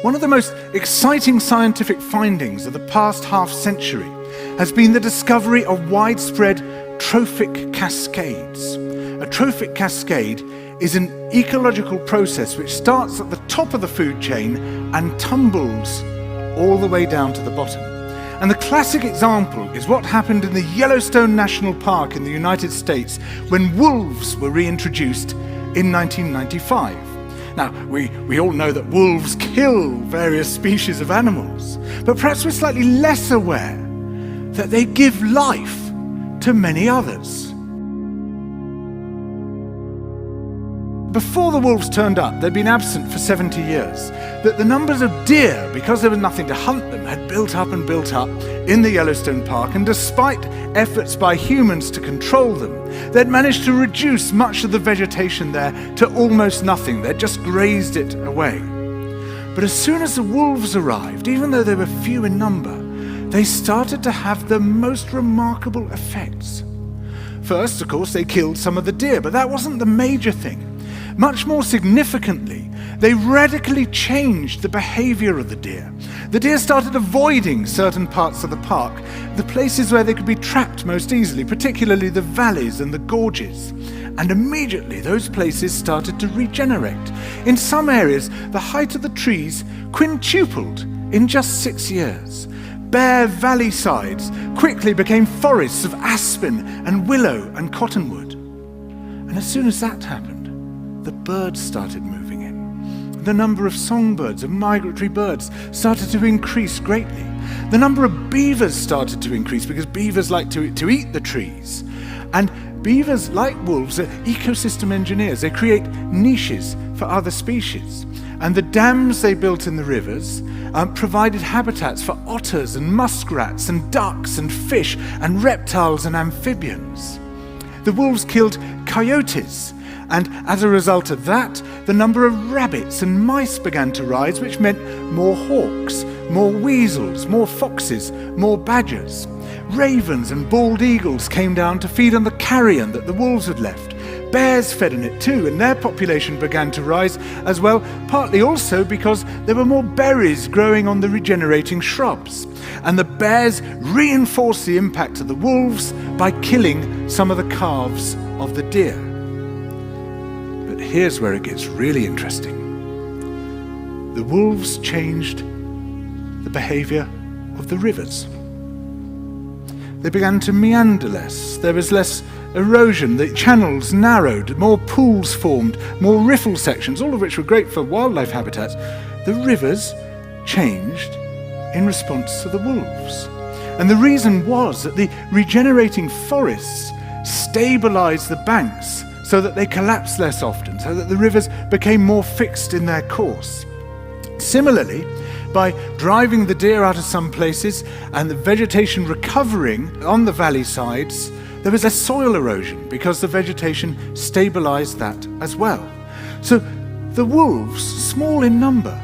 One of the most exciting scientific findings of the past half-century has been the discovery of widespread trophic cascades. A trophic cascade is an ecological process which starts at the top of the food chain and tumbles all the way down to the bottom. And the classic example is what happened in the Yellowstone National Park in the United States when wolves were reintroduced in 1995. Now, we all know that wolves kill various species of animals, but perhaps we're slightly less aware that they give life to many others. Before the wolves turned up, they'd been absent for 70 years. That the numbers of deer, because there was nothing to hunt them, had built up and built up in the Yellowstone Park, and despite efforts by humans to control them, they'd managed to reduce much of the vegetation there to almost nothing. They'd just grazed it away. But as soon as the wolves arrived, even though they were few in number, they started to have the most remarkable effects. First, of course, they killed some of the deer, but that wasn't the major thing. Much more significantly, they radically changed the behavior of the deer. The deer started avoiding certain parts of the park, the places where they could be trapped most easily, particularly the valleys and the gorges. And immediately those places started to regenerate. In some areas, the height of the trees quintupled in just 6 years. Bare valley sides quickly became forests of aspen and willow and cottonwood. And as soon as that happened, the birds started moving in. The number of songbirds, of migratory birds, started to increase greatly. The number of beavers started to increase because beavers like to eat the trees. And beavers, like wolves, are ecosystem engineers. They create niches for other species. And the dams they built in the rivers provided habitats for otters and muskrats and ducks and fish and reptiles and amphibians. The wolves killed coyotes, and as a result of that, the number of rabbits and mice began to rise, which meant more hawks, more weasels, more foxes, more badgers. Ravens and bald eagles came down to feed on the carrion that the wolves had left. Bears fed on it too, and their population began to rise as well, partly also because there were more berries growing on the regenerating shrubs. And the bears reinforced the impact of the wolves by killing some of the calves of the deer. But here's where it gets really interesting. The wolves changed the behavior of the rivers. They began to meander less. There was less erosion. The channels narrowed, more pools formed, more riffle sections, all of which were great for wildlife habitats. The rivers changed in response to the wolves. And the reason was that the regenerating forests stabilized the banks so that they collapsed less often, so that the rivers became more fixed in their course. Similarly, by driving the deer out of some places and the vegetation recovering on the valley sides, there was less soil erosion because the vegetation stabilized that as well. So the wolves, small in number,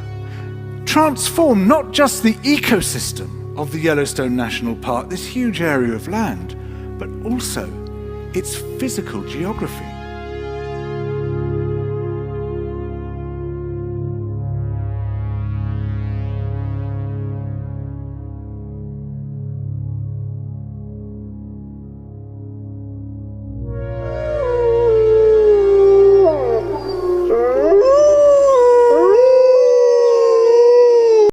transformed not just the ecosystem of the Yellowstone National Park, this huge area of land, but also its physical geography.